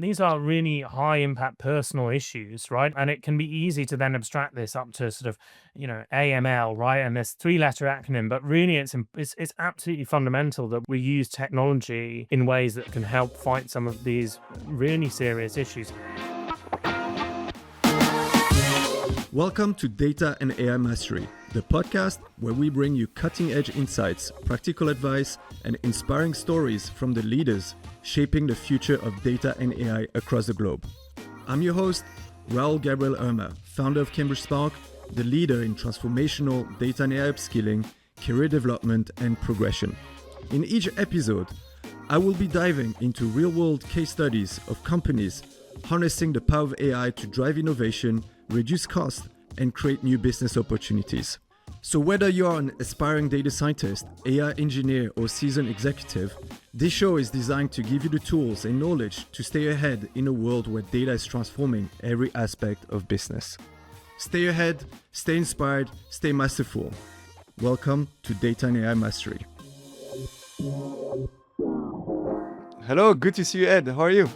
And these are really high impact personal issues, right? And it can be easy to then abstract this up to sort of, AML, right? And this three-letter acronym, but really it's absolutely fundamental that we use technology in ways that can help fight some of these really serious issues. Welcome to Data and AI Mastery, the podcast where we bring you cutting-edge insights, practical advice, and inspiring stories from the leaders shaping the future of data and AI across the globe. I'm your host, Raoul-Gabriel Urma, founder of Cambridge Spark, the leader in transformational data and AI upskilling, career development, and progression. In each episode, I will be diving into real-world case studies of companies harnessing the power of AI to drive innovation, reduce costs, and create new business opportunities. So whether you're an aspiring data scientist, AI engineer, or seasoned executive, this show is designed to give you the tools and knowledge to stay ahead in a world where data is transforming every aspect of business. Stay ahead, stay inspired, stay masterful. Welcome to Data and AI Mastery. Hello, good to see you, Ed. How are you?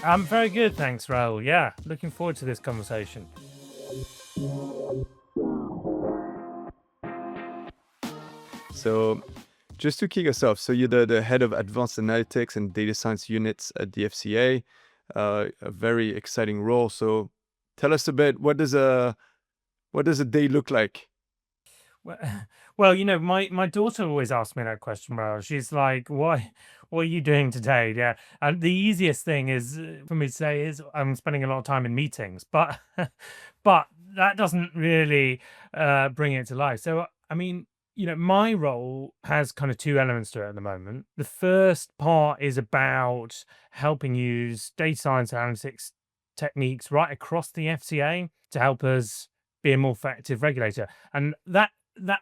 I'm very good, thanks, Raoul. Yeah, looking forward to this conversation. So just to kick us off, so you're the head of advanced analytics and data science units at the FCA, a very exciting role. So tell us a bit, what does a day look like? Well, my daughter always asks me that question, Raoul. She's like, what are you doing today? Yeah. And the easiest thing is for me to say is I'm spending a lot of time in meetings, but but that doesn't really bring it to life. So, I mean, my role has kind of two elements to it at the moment. The first part is about helping use data science analytics techniques right across the FCA to help us be a more effective regulator. And that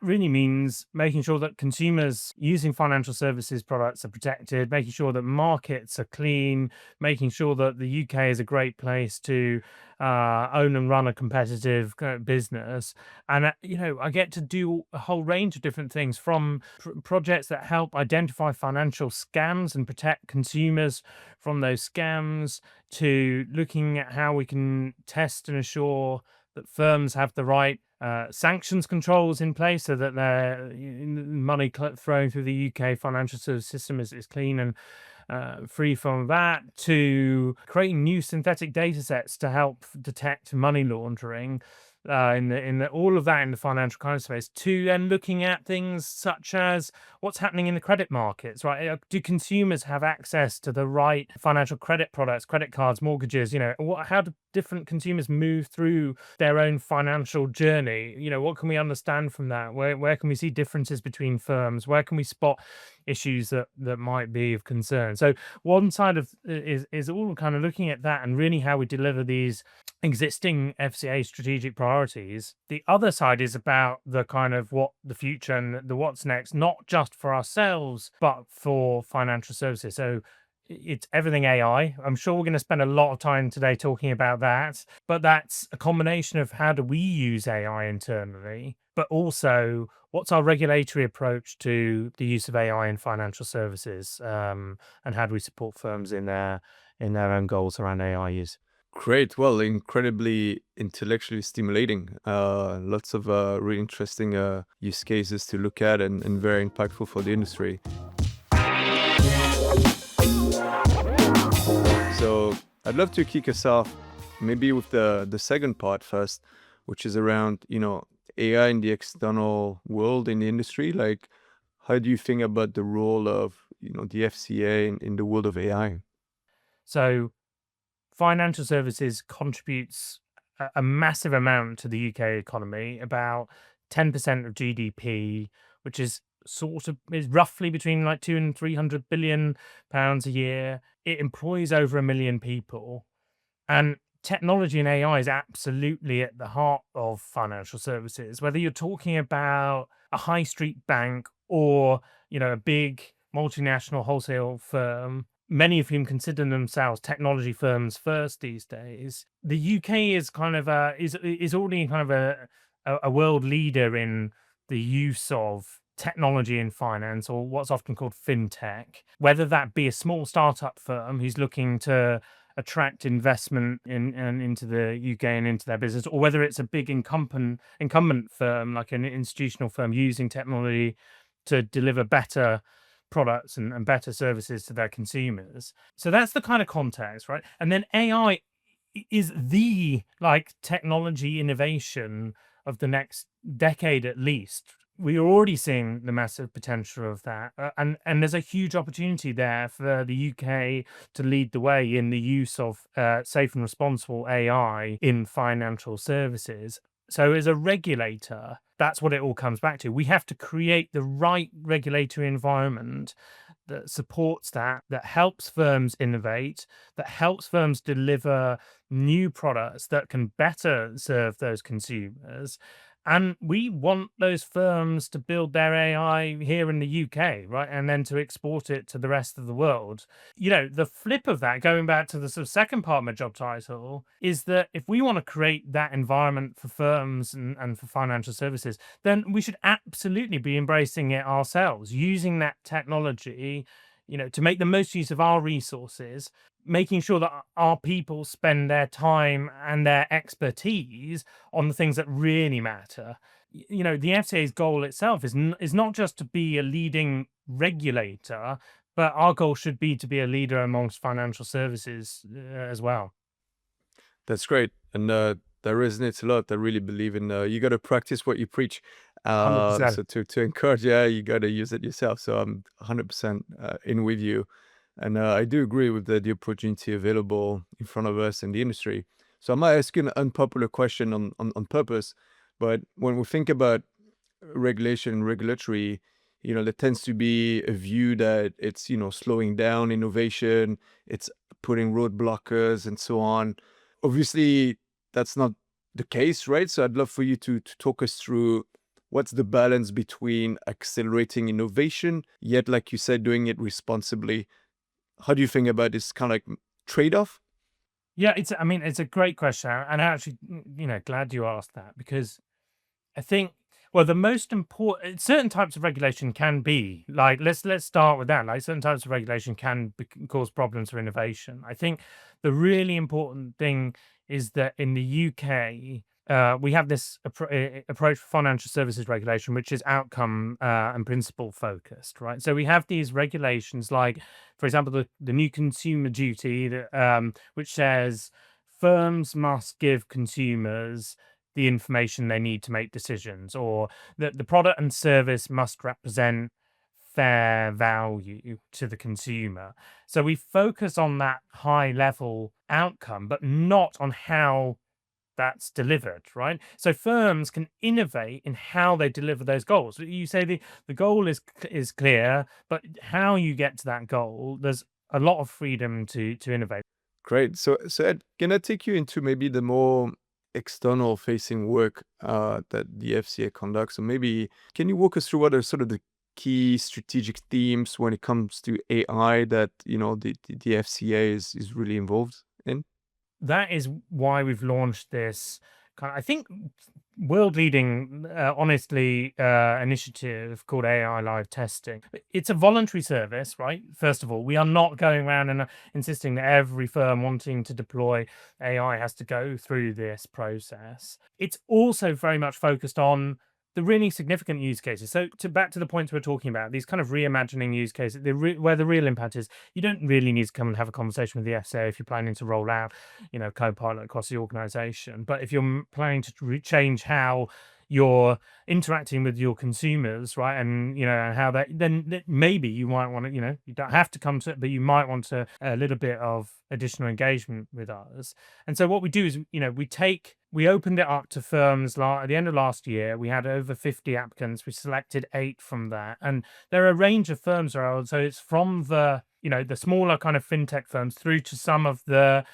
really means making sure that consumers using financial services products are protected, making sure that markets are clean, making sure that the UK is a great place to own and run a competitive business. And, I get to do a whole range of different things, from projects that help identify financial scams and protect consumers from those scams, to looking at how we can test and assure that firms have the right sanctions controls in place so that their money thrown through the UK financial service system is clean and free from that, to creating new synthetic data sets to help detect money laundering, all of that in the financial crime space, to then looking at things such as what's happening in the credit markets, right? Do consumers have access to the right financial credit products, credit cards, mortgages? How do different consumers move through their own financial journey? What can we understand from that? Where can we see differences between firms? Where can we spot issues that might be of concern? So one side of is all kind of looking at that and really how we deliver these existing FCA strategic priorities. The other side is about the kind of what the future and the what's next, not just for ourselves, but for financial services. So it's everything AI. I'm sure we're going to spend a lot of time today talking about that, but that's a combination of how do we use AI internally, but also what's our regulatory approach to the use of AI in financial services, and how do we support firms in their own goals around AI use. Great. Well, incredibly intellectually stimulating. Lots of really interesting use cases to look at and very impactful for the industry. So I'd love to kick us off maybe with the second part first, which is around, AI in the external world in the industry. Like, how do you think about the role of, the FCA in the world of AI? So financial services contributes a massive amount to the UK economy, about 10% of GDP, which is roughly between like 200 and 300 billion pounds a year. It employs over 1 million people, and technology and AI is absolutely at the heart of financial services. Whether you're talking about a high street bank or a big multinational wholesale firm, many of whom consider themselves technology firms first these days, the UK is kind of is already kind of a world leader in the use of technology in finance, or what's often called fintech. Whether that be a small startup firm who's looking to attract investment into the UK and into their business, or whether it's a big incumbent firm like an institutional firm using technology to deliver better products and better services to their consumers. So that's the kind of context, right? And then AI is the like technology innovation of the next decade at least. We are already seeing the massive potential of that, and there's a huge opportunity there for the UK to lead the way in the use of safe and responsible AI in financial services. So, as a regulator, that's what it all comes back to. We have to create the right regulatory environment that supports that helps firms innovate, that helps firms deliver new products that can better serve those consumers. And we want those firms to build their AI here in the UK, right? And then to export it to the rest of the world. The flip of that, going back to the sort of second part of my job title, is that if we want to create that environment for firms and for financial services, then we should absolutely be embracing it ourselves, using that technology, to make the most use of our resources, making sure that our people spend their time and their expertise on the things that really matter. The FCA's goal itself is not just to be a leading regulator, but our goal should be to be a leader amongst financial services as well. That's great. And that resonates a lot. I really believe in you got to practice what you preach. 100%. So to encourage, yeah, you got to use it yourself. So I'm 100% in with you. And I do agree with the opportunity available in front of us in the industry. So I might ask you an unpopular question on purpose. But when we think about regulation and regulatory, there tends to be a view that it's, slowing down innovation, it's putting roadblockers and so on. Obviously, that's not the case, right? So I'd love for you to talk us through what's the balance between accelerating innovation, yet, like you said, doing it responsibly. How do you think about this kind of like trade-off? Yeah, it's a great question. And I actually, glad you asked that, because I think, well, the most important certain types of regulation can be like, let's start with that. Like, certain types of regulation can cause problems for innovation. I think the really important thing is that in the UK, we have this approach for financial services regulation, which is outcome and principle focused, right? So we have these regulations, like, for example, the new consumer duty that which says firms must give consumers the information they need to make decisions, or that the product and service must represent fair value to the consumer. So we focus on that high level outcome, but not on how that's delivered, right? So firms can innovate in how they deliver those goals. You say the goal is clear, but how you get to that goal, there's a lot of freedom to innovate. Great. So Ed, can I take you into maybe the more external facing work that the FCA conducts? So maybe can you walk us through what are sort of the key strategic themes when it comes to AI that the FCA is really involved in? That is why we've launched this kind of, I think, world leading, honestly, initiative called AI Live Testing. It's a voluntary service, right? First of all, we are not going around and insisting that every firm wanting to deploy AI has to go through this process. It's also very much focused on the really significant use cases. So, back to the points we're talking about, these kind of reimagining use cases, where the real impact is, you don't really need to come and have a conversation with the FCA if you're planning to roll out, Copilot across the organization. But if you're planning to change how you're interacting with your consumers, right, and and how that, then maybe you might want to, you don't have to come to it, but you might want a little bit of additional engagement with us. And so what we do is, we opened it up to firms at the end of last year. We had over 50 applicants. We selected 8 from that, and there are a range of firms around. So it's from the the smaller kind of fintech firms through to some of the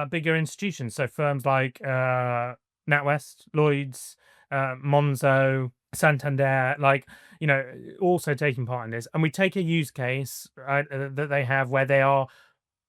bigger institutions. So firms like NatWest, Lloyd's, Monzo, Santander, also taking part in this. And we take a use case, right, that they have, where they are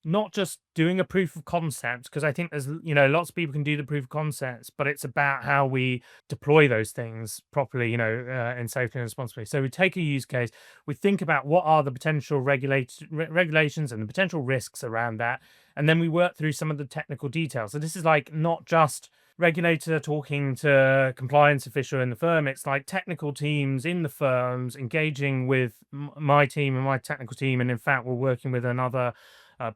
not just doing a proof of concept, because I think there's, lots of people can do the proof of concepts, but it's about how we deploy those things properly, and safely and responsibly. So we take a use case, we think about what are the potential regulations and the potential risks around that, and then we work through some of the technical details. So this is like not just regulator talking to compliance official in the firm. It's like technical teams in the firms engaging with my team and my technical team, and in fact, we're working with another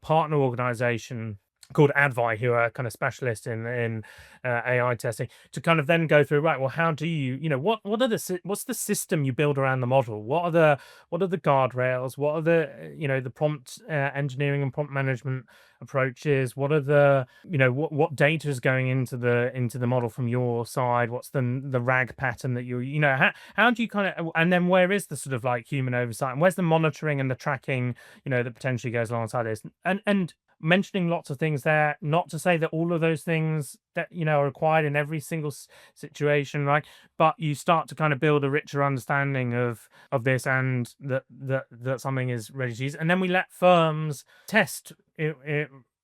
partner organization called Advi, who are kind of specialists in AI testing, to kind of then go through, right, well, how do what are what's the system you build around the model? What are the guardrails? What are the prompt engineering and prompt management approaches? What are what data is going into the model from your side? What's the RAG pattern that how do you kind of, and then where is the sort of like human oversight, and where's the monitoring and the tracking that potentially goes alongside this, and mentioning lots of things there, not to say that all of those things that are required in every single situation, right? But you start to kind of build a richer understanding of this, and that something is ready to use, and then we let firms test it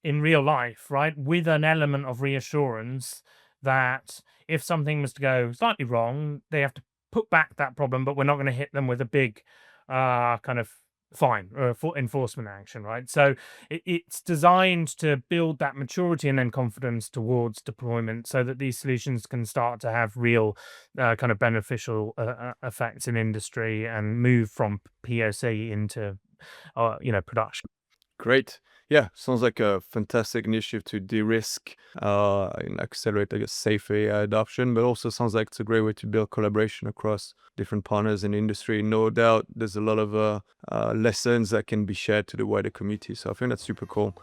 in real life, right, with an element of reassurance that if something was to go slightly wrong, they have to put back that problem, but we're not going to hit them with a big kind of fine or enforcement action, right? So it's designed to build that maturity and then confidence towards deployment, so that these solutions can start to have real kind of beneficial effects in industry and move from POC into production. Great. Yeah, sounds like a fantastic initiative to de-risk and accelerate, I guess, safe AI adoption, but also sounds like it's a great way to build collaboration across different partners in the industry. No doubt there's a lot of lessons that can be shared to the wider community. So I think that's super cool.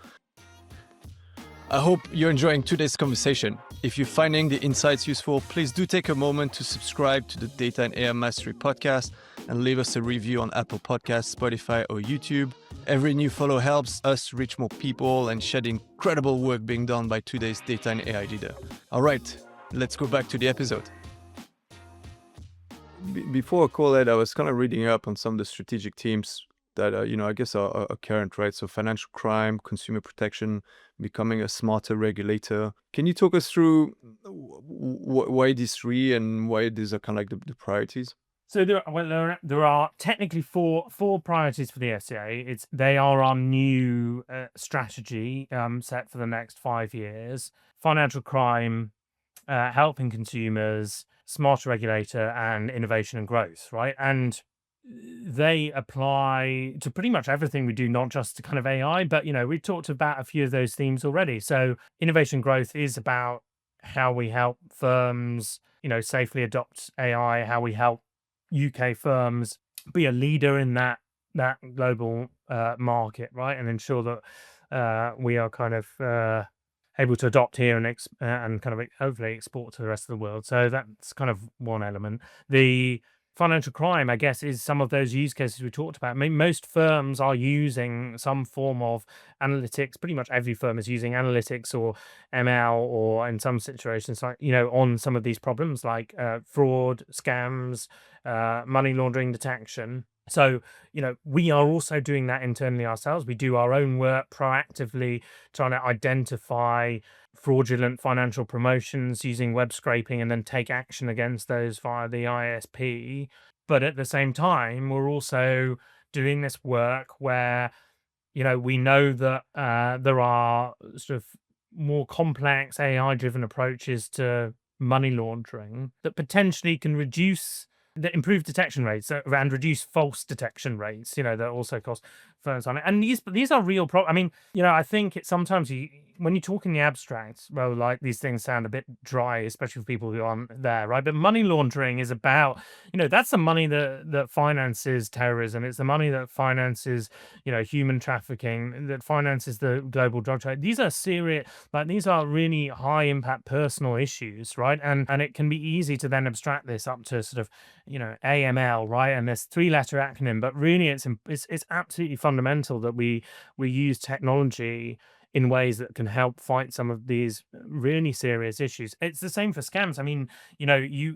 I hope you're enjoying today's conversation. If you're finding the insights useful, please do take a moment to subscribe to the Data and AI Mastery podcast and leave us a review on Apple Podcasts, Spotify, or YouTube. Every new follow helps us reach more people and shed the incredible work being done by today's data and AI leader. All right, let's go back to the episode. Before I call it, I was kind of reading up on some of the strategic teams that I guess are current, right? So financial crime, consumer protection, becoming a smarter regulator. Can you talk us through why these three and why these are kind of like the priorities? So there are technically four priorities for the FCA. They are our new strategy set for the next 5 years: financial crime, helping consumers, smarter regulator, and innovation and growth. Right, and they apply to pretty much everything we do, not just to kind of AI. But we've talked about a few of those themes already. So innovation growth is about how we help firms safely adopt AI, how we help UK firms be a leader in that global market, right, and ensure that we are kind of able to adopt here and kind of hopefully export to the rest of the world. So that's kind of one element. The financial crime, I guess, is some of those use cases we talked about. I mean, most firms are using some form of analytics. Pretty much every firm is using analytics or ML, or in some situations, like, on some of these problems like fraud, scams, money laundering detection. So, we are also doing that internally ourselves. We do our own work proactively, trying to identify fraudulent financial promotions using web scraping and then take action against those via the ISP. But at the same time, we're also doing this work where, we know that there are sort of more complex AI-driven approaches to money laundering that potentially can improve detection rates and reduce false detection rates, that also cost firms on it. And these are real problems. I mean, I think it's sometimes when you talk in the abstract, well, like, these things sound a bit dry, especially for people who aren't there, right? But money laundering is about, that's the money that finances terrorism. It's the money that finances, human trafficking, that finances the global drug trade. These are serious, these are really high impact personal issues, right? And it can be easy to then abstract this up to sort of, AML, right? And this 3-letter acronym, but really it's absolutely fundamental that we use technology in ways that can help fight some of these really serious issues. It's the same for scams. I mean,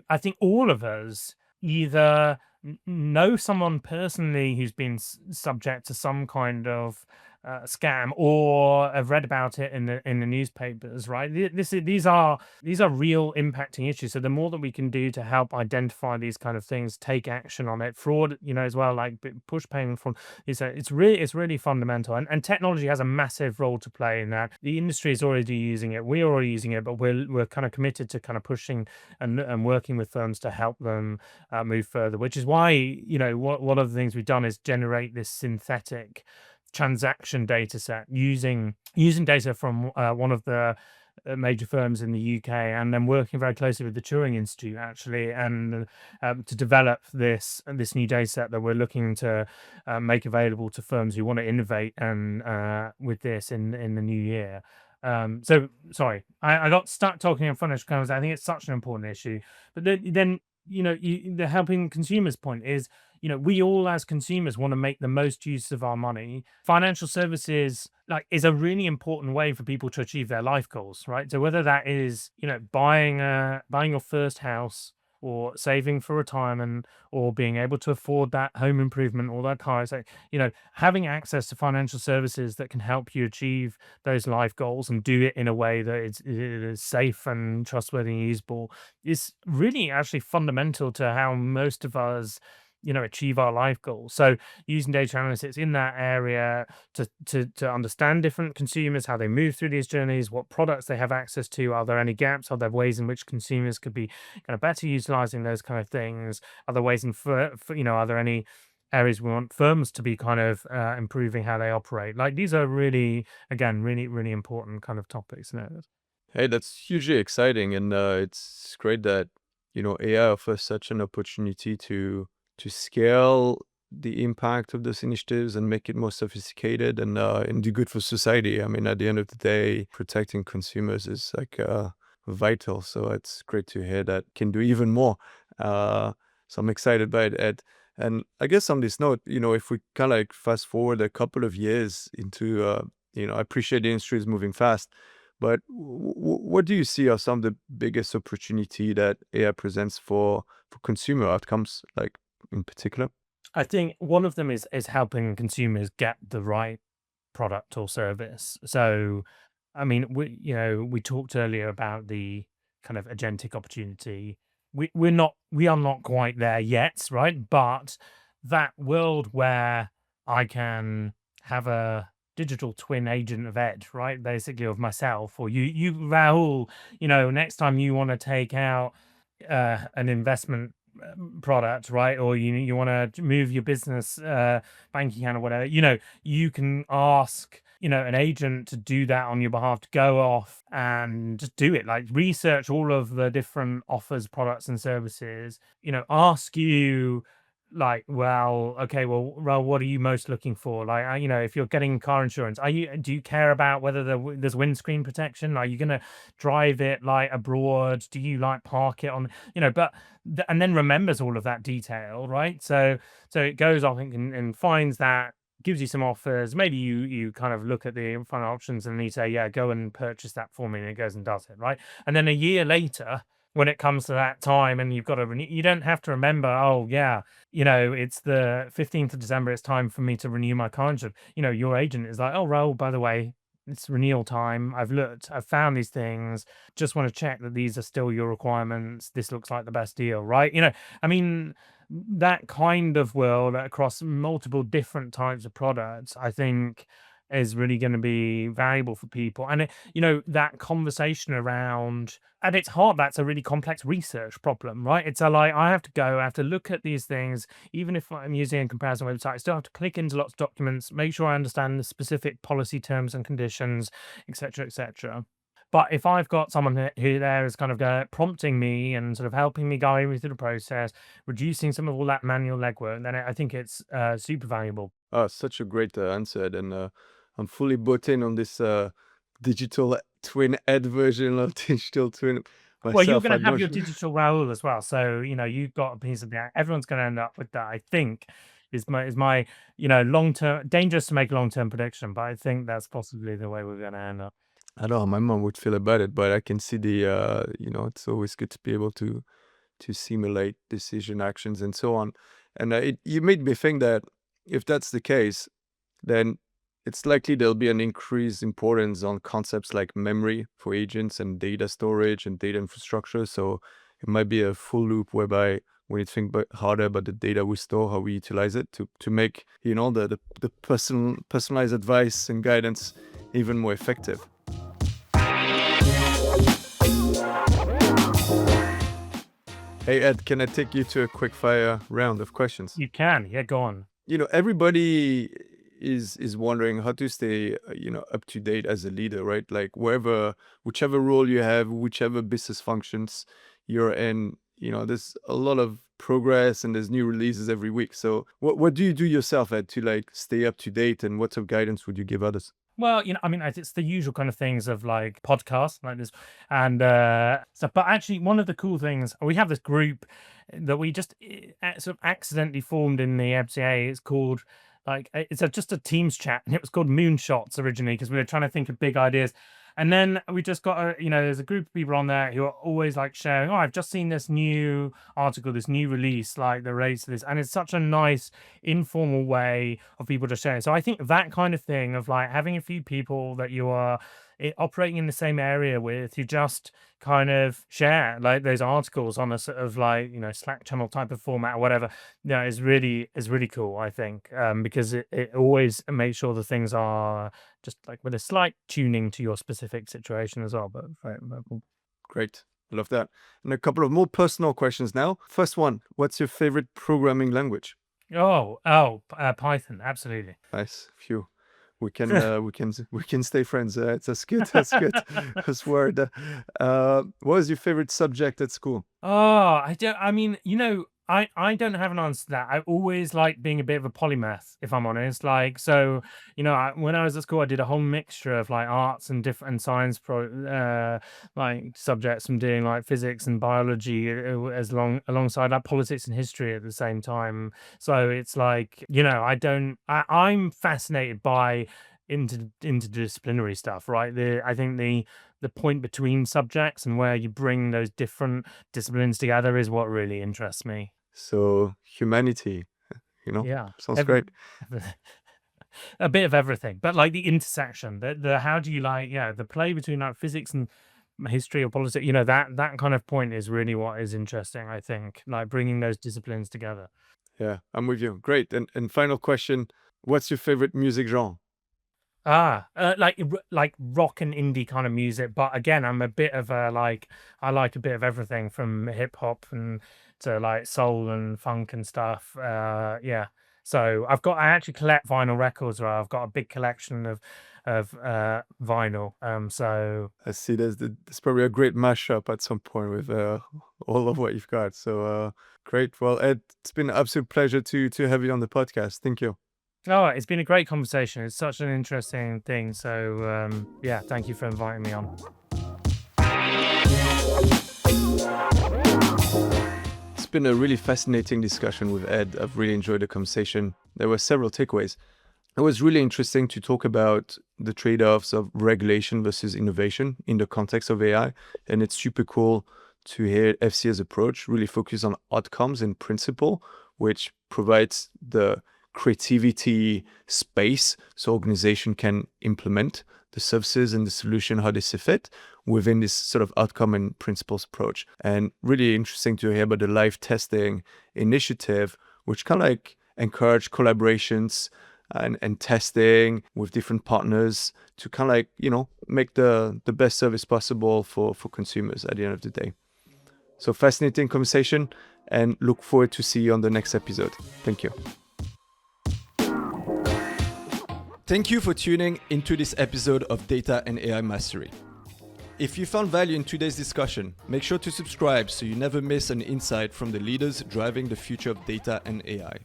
I think all of us either know someone personally who's been subject to some kind of scam, or have read about it in the newspapers, right? These are real impacting issues. So the more that we can do to help identify these kind of things, take action on it, fraud, as well, like push payment fraud, it's really fundamental. And technology has a massive role to play in that. The industry is already using it. We're already using it, but we're kind of committed to kind of pushing and working with firms to help them move further. Which is why one of the things we've done is generate this synthetic transaction data set using data from one of the major firms in the UK, and then working very closely with the Turing Institute actually, and to develop this new data set that we're looking to make available to firms who want to innovate and with this in the new year. So sorry, I got stuck talking in front of because I think it's such an important issue. But then the helping consumers point is, we all as consumers want to make the most use of our money. Financial services is a really important way for people to achieve their life goals, right? So whether that is, buying your first house, or saving for retirement, or being able to afford that home improvement or that car, so having access to financial services that can help you achieve those life goals and do it in a way that it is safe and trustworthy and usable is really actually fundamental to how most of us achieve our life goals. So using data analytics in that area to understand different consumers, how they move through these journeys, what products they have access to, are there any gaps, are there ways in which consumers could be kind of better utilizing those kind of things, are there ways are there any areas we want firms to be kind of improving how they operate. These are really, again, really, really important kind of topics. Hey, that's hugely exciting, and it's great that AI offers such an opportunity to scale the impact of those initiatives and make it more sophisticated and do good for society. I mean, at the end of the day, protecting consumers is vital. So it's great to hear that can do even more. So I'm excited by it, Ed. And I guess on this note, if we kind of fast forward a couple of years into, I appreciate the industry is moving fast, but what do you see are some of the biggest opportunity that AI presents for consumer outcomes, in particular? I think one of them is helping consumers get the right product or service. So, I mean, we talked earlier about the kind of agentic opportunity. We are not quite there yet, right? But that world where I can have a digital twin agent of Ed, right? Basically of myself, or you Raoul, next time you want to take out an investment product, right? Or you want to move your business banking account or whatever, you can ask an agent to do that on your behalf, to go off and just do it, like research all of the different offers, products and services, ask you well, okay, well, what are you most looking for? If you're getting car insurance, do you care about whether there's windscreen protection? Are you going to drive it abroad? Do you park it on, but and then remembers all of that detail, right? So it goes off and finds that, gives you some offers. Maybe you kind of look at the final options and you say, yeah, go and purchase that for me, and it goes and does it, right? And then a year later, when it comes to that time and you've got to renew, you don't have to remember, oh yeah, it's the 15th of December, it's time for me to renew my car insurance. Your agent is like, oh, Raoul, by the way, it's renewal time. I've looked, I've found these things. Just want to check that these are still your requirements. This looks like the best deal, right? I mean, that kind of world across multiple different types of products, I think, is really going to be valuable for people. And that conversation around, at its heart, that's a really complex research problem, right? It's I have to look at these things, even if I'm using a comparison website, I still have to click into lots of documents, make sure I understand the specific policy terms and conditions, etc., etc. But if I've got someone who there is kind of prompting me and sort of helping me, guiding me through the process, reducing some of all that manual legwork, then I think it's super valuable. Oh, such a great answer, Ed, and I'm fully bought in on this digital twin Ed version of digital twin Well, you're myself. going I'm to have not your sure. digital Raoul as well. So, you've got a piece of that. Everyone's going to end up with that, I think, is my long term, dangerous to make a long term prediction, but I think that's possibly the way we're going to end up. I don't know how my mom would feel about it, but I can see it's always good to be able to simulate decision actions and so on. And you made me think that if that's the case, then it's likely there'll be an increased importance on concepts like memory for agents and data storage and data infrastructure. So it might be a full loop whereby we need to think harder about the data we store, how we utilize it to make, the personalized advice and guidance even more effective. Hey, Ed, can I take you to a quick fire round of questions? You can. Yeah, go on. Everybody is wondering how to stay, up to date as a leader, right? Like whichever role you have, whichever business functions you're in, there's a lot of progress and there's new releases every week. So what do you do yourself, Ed, to like stay up to date, and what sort of guidance would you give others? Well, it's the usual kind of things of like podcasts like this, and so. But actually, one of the cool things, we have this group that we just sort of accidentally formed in the FCA. It's called just a Teams chat, and it was called Moonshots originally because we were trying to think of big ideas. And then we just got there's a group of people on there who are always like sharing, oh, I've just seen this new article, this new release, like the race to this. And it's such a nice informal way of people just sharing. So I think that kind of thing of like having a few people that you are operating in the same area with, who just kind of share like those articles on a sort of like, Slack channel type of format or whatever, is really cool, I think, because it always makes sure the things are just like with a slight tuning to your specific situation as well. But very cool. Great. I love that. And a couple of more personal questions now. First one, what's your favorite programming language? Python, absolutely. Nice. Phew. We can stay friends. That's good. That's good. That's word. What was your favorite subject at school? Oh, I don't have an answer to that. I always like being a bit of a polymath, if I'm honest. Like, so, when I was at school, I did a whole mixture of like arts and different science like subjects. I'm doing like physics and biology alongside like politics and history at the same time. So it's like, I'm fascinated by interdisciplinary stuff, right? I think the point between subjects and where you bring those different disciplines together is what really interests me. So humanity, Yeah, sounds great. a bit of everything, but like the intersection, the how do you the play between like physics and history or politics, that kind of point is really what is interesting, I think, like bringing those disciplines together. Yeah, I'm with you. Great. And final question, what's your favorite music genre? Like rock and indie kind of music, but again, I'm a bit of I like a bit of everything from hip hop and to like soul and funk and stuff. Yeah. So I actually collect vinyl records, where I've got a big collection of vinyl. So I see there's probably a great mashup at some point with all of what you've got. So great. Well, Ed, it's been an absolute pleasure to have you on the podcast. Thank you. Oh, it's been a great conversation. It's such an interesting thing. So, yeah, thank you for inviting me on. It's been a really fascinating discussion with Ed. I've really enjoyed the conversation. There were several takeaways. It was really interesting to talk about the trade-offs of regulation versus innovation in the context of AI. And it's super cool to hear FCA's approach really focus on outcomes and principle, which provides the creativity space so organization can implement the services and the solution how they see fit within this sort of outcome and principles approach. And really interesting to hear about the live testing initiative, which kind of like encourage collaborations and testing with different partners to kind of like, make the best service possible for consumers at the end of the day. So fascinating conversation, and look forward to see you on the next episode. Thank you. Thank you for tuning into this episode of Data and AI Mastery. If you found value in today's discussion, make sure to subscribe so you never miss an insight from the leaders driving the future of data and AI.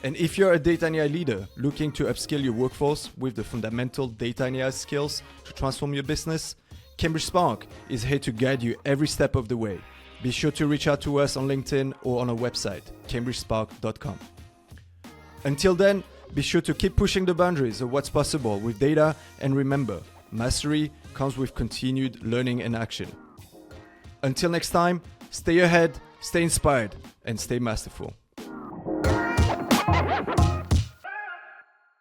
And if you're a data and AI leader looking to upskill your workforce with the fundamental data and AI skills to transform your business, Cambridge Spark is here to guide you every step of the way. Be sure to reach out to us on LinkedIn or on our website, cambridgespark.com. Until then, be sure to keep pushing the boundaries of what's possible with data, and remember, mastery comes with continued learning and action. Until next time, stay ahead, stay inspired, and stay masterful.